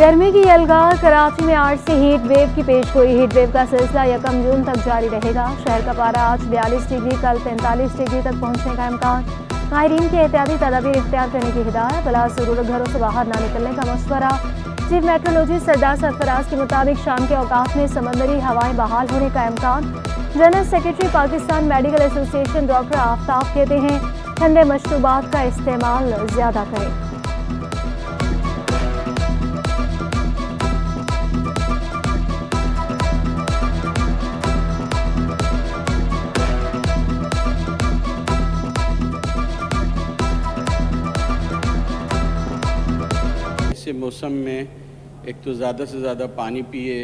गर्मी की यलगार, कराची में आज से हीट वेव की पेशगोई। हीट वेव का सिलसिला 1 जून तक जारी रहेगा। शहर का पारा आज 42 डिग्री, कल 45 डिग्री तक पहुंचने का इम्कान। माहिरीन की एहतियाती तदाबीर इख्तियार करने की हिदायत। बला ज़रूरत घरों से बाहर ना निकलने का मशवरा। चीफ मेट्रोलॉजिस्ट सरदार सरफराज के मुताबिक शाम के औकात में समंदरी हवाएं बहाल होने का इम्कान। General secretary Pakistan medical association doctor Aftab कहते हैं, ठंडे मशरूबात का इस्तेमाल ज़्यादा करें। इस मौसम में एक तो ज़्यादा से ज़्यादा पानी पिए,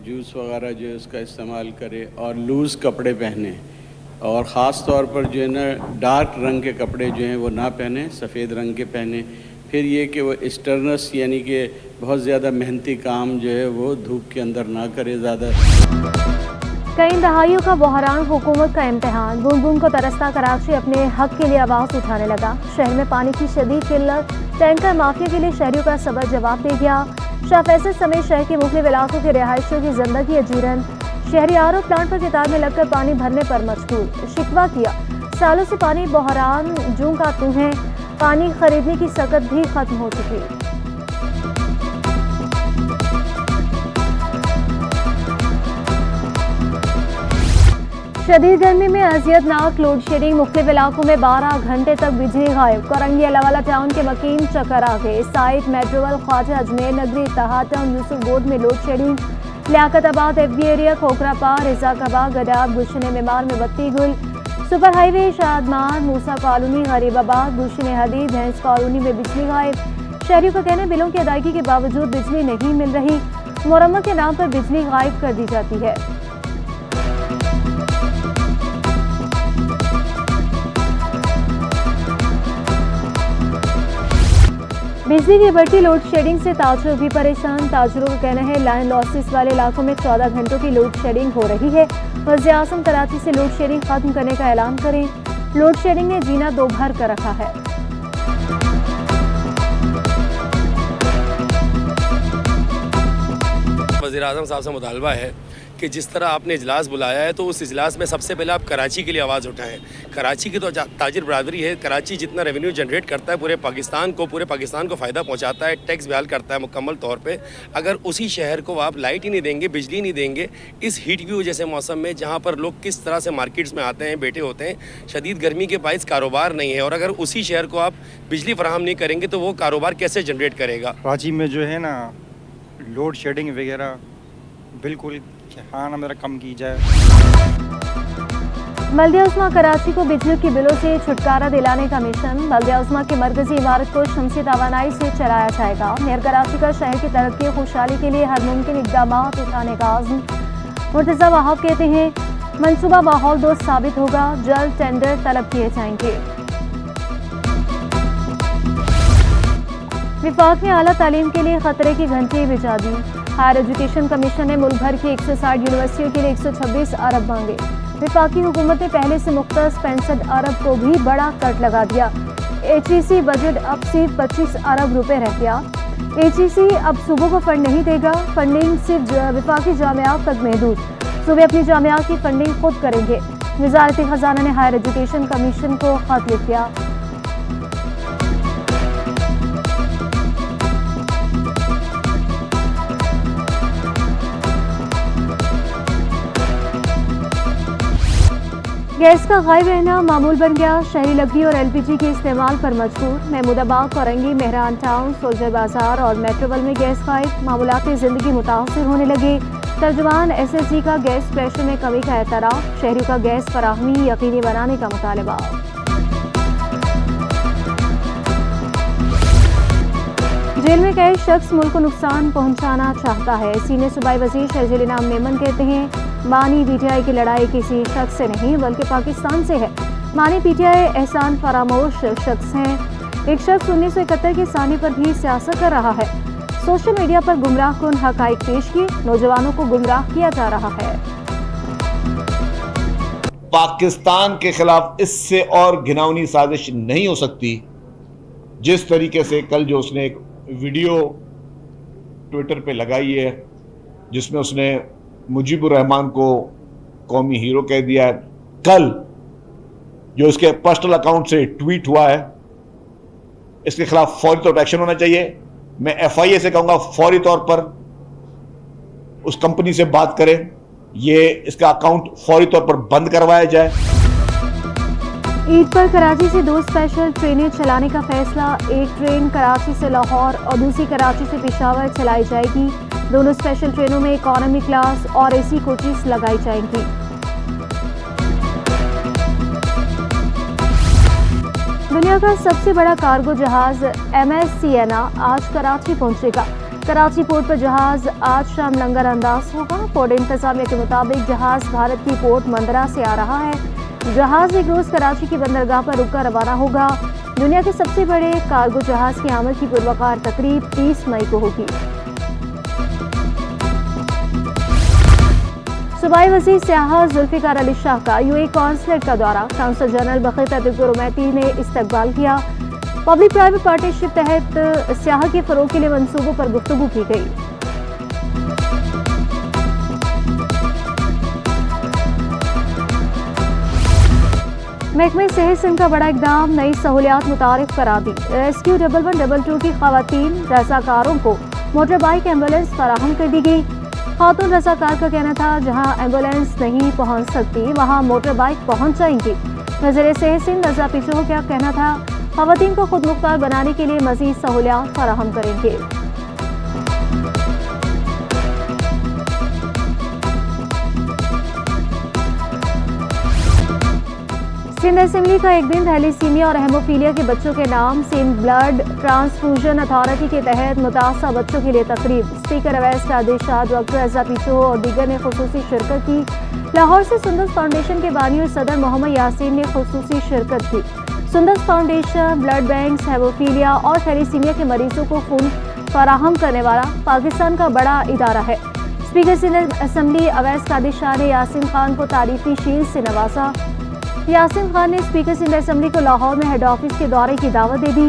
जूस वगैरह जो है उसका इस्तेमाल करे और लूज़ कपड़े पहने, और ख़ास तौर पर जो है ना डार्क रंग के कपड़े जो हैं वो ना पहने, सफ़ेद रंग के पहने। फिर ये कि वो स्टर्नस यानी कि बहुत ज़्यादा मेहनती काम जो है वो धूप के अंदर ना करे ज़्यादा। कई दहाइयों का बहरान, हुकूमत का इम्तिहान। बूंद बूंद को तरसता कराची अपने हक के लिए आवाज़ उठाने लगा। शहर में पानी की शदीद किल्लत, टैंकर माफिया के लिए शहरियों का सबक जवाब दे गया। शाह फैसल समेत शहर के मुख्तलिफ इलाकों के रिहायशियों की जिंदगी अजीरन। शहरी आरओ प्लांट पर किताब में लगकर पानी भरने पर मजबूर। शिकवा किया, सालों से पानी बहरान जूं का तू है। पानी खरीदने की सकत भी खत्म हो चुकी। शदीद गर्मी में अजियतनाक लोड शेडिंग। मुख्तलिफ इलाकों में 12 घंटे तक बिजली गायब। कोरंगी अलावाला टाउन के मकीन चक्कर आ गए। साइड मेट्रोवल, ख्वाजा, अजमेर नगरी, इत्तेहाद टाउन, यूसुफ गोड में load shedding. Liaquatabad, FB area, Khokhrapar, रिजाकाबाद, गडाब, गुलशन मेमार में बत्ती गुल। सुपर हाईवे, शादमार, मूसा कॉलोनी, गरीबाबाद, गुलशन हदीद, भैंस कॉलोनी में बिजली गायब। शहरियों का कहना है बिलों की अदायगी के बावजूद बिजली नहीं मिल रही। मुरम्मत के नाम पर बिजली गायब कर दी जाती है। बिजली की बढ़ती लोड शेडिंग से ताजर भी परेशान। ताजरों का कहना है लाइन लॉसेस वाले इलाकों में 14 घंटों की लोड शेडिंग हो रही है। वज़ीर-ए-आज़म कराची से लोड शेडिंग खत्म करने का ऐलान करें। लोड शेडिंग ने जीना दो भर कर रखा है। वज़ीर-ए-आज़म साहब से मुतालबा है कि जिस तरह आपने इजलास बुलाया है तो उस इजलास में सबसे पहले आप कराची के लिए आवाज़ उठाएं। कराची की तो ताजिर बरादरी है। कराची जितना रेवेन्यू जनरेट करता है पूरे पाकिस्तान को फ़ायदा पहुंचाता है, टैक्स बहाल करता है मुकम्मल तौर पे। अगर उसी शहर को आप लाइट ही नहीं देंगे, बिजली नहीं देंगे, इस हीट व्यू जैसे मौसम में जहाँ पर लोग किस तरह से मार्केट्स में आते हैं, बैठे होते हैं, शदीद गर्मी के बाइस कारोबार नहीं है, और अगर उसी शहर को आप बिजली फराहम नहीं करेंगे तो वो कारोबार कैसे जनरेट करेगा। कराची में जो है ना लोड शेडिंग वगैरह बिल्कुल खाना मेरा कम की जाए। बल्दिया उस्मा कराची को बिजली के बिलों से छुटकारा दिलाने का मिशन। बल्दिया उस्मा की मरकजी इमारत को शमसी तवानाई से चलाया जाएगा। मेयर कराची का शहर की तरक्की खुशहाली के लिए हर मुमकिन इक़दाम उठाने का आज़म। मुर्तज़ा वहाब कहते हैं मनसूबा माहौल दोस्त साबित होगा। जल्द टेंडर तलब किए जाएंगे। विफाक में आला तालीम के लिए खतरे की घंटी बिछा दी। हायर एजुकेशन कमीशन ने मुल्क भर की 160 यूनिवर्सिटियों के लिए 126 अरब मांगे। विफाकी हुकूमत ने पहले से मुख्तस 65 अरब को भी बड़ा कट लगा दिया। HEC बजट अब सिर्फ 25 अरब रुपए रह गया। HEC अब सूबों को फंड नहीं देगा। फंडिंग सिर्फ विफाकी जामियात तक महदूद। सूबे अपनी जामियात की फंडिंग खुद करेंगे। वज़ारत खजाना ने हायर एजुकेशन कमीशन को खत लिख दिया। गैस का गायब रहना मामूल बन गया। शहरी लकड़ी और LPG के इस्तेमाल पर मजबूर। महमूदाबाद, कोरंगी, मेहरान टाउन, सोल्जर बाजार और मेट्रोवल में गैस गायब। मामूलाती जिंदगी मुतासिर होने लगी। तर्जुमान SSG का गैस प्रेशर में कमी का एतराफ़। शहरियों का गैस फराहमी यकीनी बनाने का मुतालबा। जेल में कैद शख्स मुल्क को नुकसान पहुंचाना चाहता है। सीनियर सूबाई वज़ीर शर्जील इनाम मेमन कहते हैं मानी PTI की लड़ाई किसी शख्स से नहीं बल्कि पाकिस्तान से है। मानी PTI एहसान फरामोश शख्स हैं। एक शख्स 1971 के सानी पर भी सियासत कर रहा है। सोशल मीडिया पर गुमराह कुन हकाइक पेश किए, नौजवानों को गुमराह किया जा रहा है। पाकिस्तान के खिलाफ इससे और घिनौनी साजिश नहीं हो सकती जिस तरीके से कल जो उसने एक वीडियो ट्विटर पे लगाई है, जिसमें उसने मुजीबुर रहमान को कौमी हीरो कह दिया है। कल जो इसके पर्सनल अकाउंट से ट्वीट हुआ है, इसके खिलाफ फौरी तौर पर एक्शन होना चाहिए। मैं FIA से कहूंगा फौरी तौर पर उस कंपनी से बात करें, ये इसका अकाउंट फौरी तौर पर बंद करवाया जाए। ईद पर कराची से 2 स्पेशल ट्रेनें चलाने का फैसला। एक ट्रेन कराची से लाहौर और दूसरी कराची से पेशावर चलाई जाएगी। दोनों स्पेशल ट्रेनों में इकोनॉमी क्लास और AC कोचेस लगाई जाएंगी। दुनिया का सबसे बड़ा कार्गो जहाज MS सिएना आज कराची पहुंचेगा। कराची पोर्ट पर जहाज आज शाम लंगर अंदाज होगा। पोर्ट इंतजामिया के मुताबिक जहाज भारत की पोर्ट मंदरा से आ रहा है। जहाज एक रोज कराची की बंदरगाह पर रुककर रवाना होगा। दुनिया के सबसे बड़े कार्गो जहाज की आमद की पुरवकार तकरीब 30 मई को होगी। सूबाई वज़ीर सियाहत जुल्फ़िकार अली शाह का UAE कॉन्सुलेट का दौरा। काउंसल जनरल बख़ीर तबीब गुरुमैती ने इस्तकबाल किया। पब्लिक प्राइवेट पार्टनरशिप तहत सियाहत के फ़रोग़ के लिए मंसूबों पर गुफ्तगू की गई। महकमे सेहत सिंध का बड़ा इक़दाम, नई सहूलियात मुतारिफ करा दी। रेस्क्यू 1112 की ख़वातीन रज़ाकारों को मोटर बाइक एम्बुलेंस फराहम कर दी गई। खातून रज़ाकार का कहना था जहां एम्बुलेंस नहीं पहुंच सकती वहां मोटर बाइक पहुंच जाएंगी। वज़ीर सेहत सिंध रज़ा पिचो का कहना था ख़वातीन को खुद मुख्तार बनाने के लिए मज़ीद सहूलियात फराहम करेंगे। सिंध असेंबली का एक दिन थैलीसीमिया और हेमोफीलिया के बच्चों के नाम। सिंध ब्लड ट्रांसफ्यूजन अथॉरिटी के तहत मुतासा बच्चों के लिए तकरीब। स्पीकर अवैस का आदेशा, डॉक्टर रज़ा पिचो और दीगर ने खुसूसी शिरकत की। लाहौर से सुंदस फाउंडेशन के बानी और सदर मोहम्मद यासीन ने खुसूसी शिरकत की। Sundas foundation blood bank, haemophilia और थैलीसीमिया के मरीजों को खून फराहम करने वाला पाकिस्तान का बड़ा इदारा है। स्पीकर सिंध असेंबली अवैस का आदेशा ने यासीन खान को तारीफी शील्ड से नवाजा। यासीन खान ने स्पीकर सिंध असेंबली को लाहौर में हेड ऑफिस के दौरे की दावत दे दी।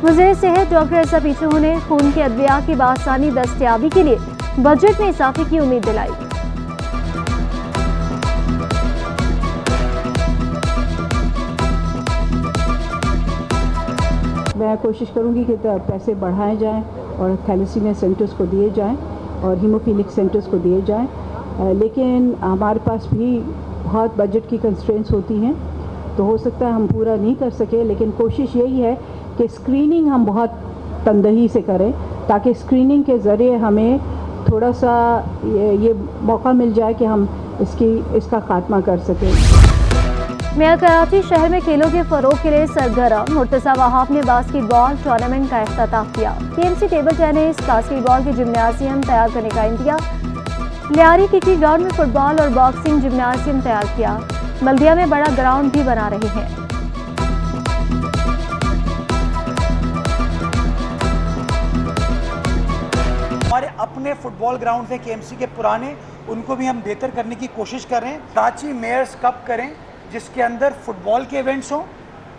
वज़ीर सेहत डॉक्टर रज़ा पिचो ने खून के अद्विया की बासानी दस्तयाबी के लिए बजट में इजाफे की उम्मीद दिलाई। मैं कोशिश करूंगी कि पैसे बढ़ाए जाएं और थैलेसीमिया सेंटर्स को दिए जाएं और हीमोफिलिक सेंटर्स को दिए जाएं, लेकिन हमारे पास भी बहुत बजट की कंस्ट्रेंट्स होती हैं, तो हो सकता है हम पूरा नहीं कर सके। लेकिन कोशिश यही है कि स्क्रीनिंग हम बहुत तंदही से करें ताकि स्क्रीनिंग के ज़रिए हमें थोड़ा सा ये मौका मिल जाए कि हम इसका खात्मा कर सकें। मियां कराची शहर में खेलों के फ़रोग़ के लिए सरगर्म। मुर्तज़ा वहाब ने बास्केटबॉल टूर्नामेंट का इफ्तिताह किया। KMC टेबल टेनिस बास्केटबॉल के जिम्नाजियम तैयार करने का इंतज़ाम। लियारी किकी ग्राउंड में फुटबॉल और बॉक्सिंग जिम्नाजियम तैयार किया। बल्दिया में बड़ा ग्राउंड भी बना रहे हैं। हमारे अपने फुटबॉल ग्राउंड है KMC के पुराने, उनको भी हम बेहतर करने की कोशिश कर रहे हैं। कराची मेयर्स कप करें जिसके अंदर फुटबॉल के इवेंट्स हों,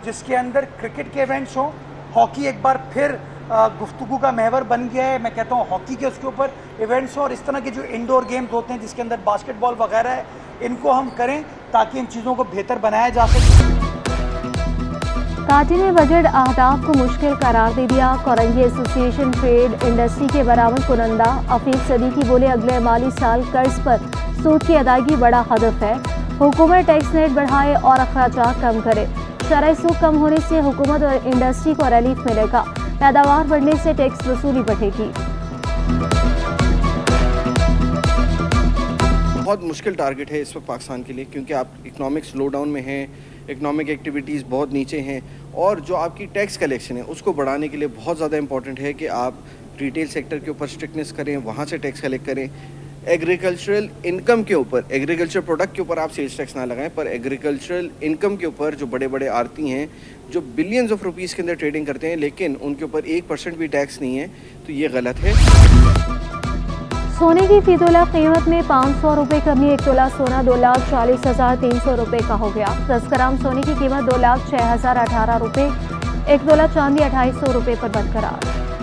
जिसके अंदर क्रिकेट के इवेंट्स हों। हॉकी एक बार फिर गुफ्तगू का महवर बन गया है। मैं कहता हूँ हॉकी के उसके ऊपर इवेंट्स और इस तरह के जो इंडोर गेम्स होते हैं जिसके अंदर बास्केटबॉल वगैरह है, इनको हम करें ताकि इन चीज़ों को बेहतर बनाया जा सके। काटी ने बजट अहदाफ को मुश्किल करार दे दिया। कोरंगी एसोसिएशन ट्रेड इंडस्ट्री के बरामद कुनंदा अफीफ सदीकी बोले अगले माली साल कर्ज पर सूद की अदायगी बड़ा हदफ है। हुकूमत टैक्स नेट बढ़ाए और अखराजात कम करे। शरह सूद कम होने से हुकूमत और इंडस्ट्री को रिलीफ मिलेगा। पैदावार बढ़ने से टैक्स वसूली बढ़ेगी। बहुत मुश्किल टारगेट है इस वक्त पाकिस्तान के लिए, क्योंकि आप इकोनॉमिक स्लो डाउन में हैं, इकोनॉमिक एक्टिविटीज़ बहुत नीचे हैं और जो आपकी टैक्स कलेक्शन है उसको बढ़ाने के लिए बहुत ज़्यादा इंपॉर्टेंट है कि आप रिटेल सेक्टर के ऊपर स्ट्रिक्टनेस करें, वहाँ से टैक्स कलेक्ट करें। एग्रीकल्चरल इनकम के ऊपर, एग्रीकल्चर प्रोडक्ट के ऊपर आप सेल्स टैक्स ना लगाएं, पर एग्रीकल्चरल इनकम के ऊपर जो बड़े बड़े आड़ती हैं जो बिलियंस ऑफ रुपीज़ के अंदर ट्रेडिंग करते हैं लेकिन उनके ऊपर 1% भी टैक्स नहीं है, तो ये गलत है। सोने की फी तोला कीमत में 500 रुपये कमी। 1 तोला सोना 2,40,300 रुपये का हो गया। 10 ग्राम सोने की कीमत 2,06,018 रुपये। 1 तोला चांदी 2,800 रुपये पर बरकरार।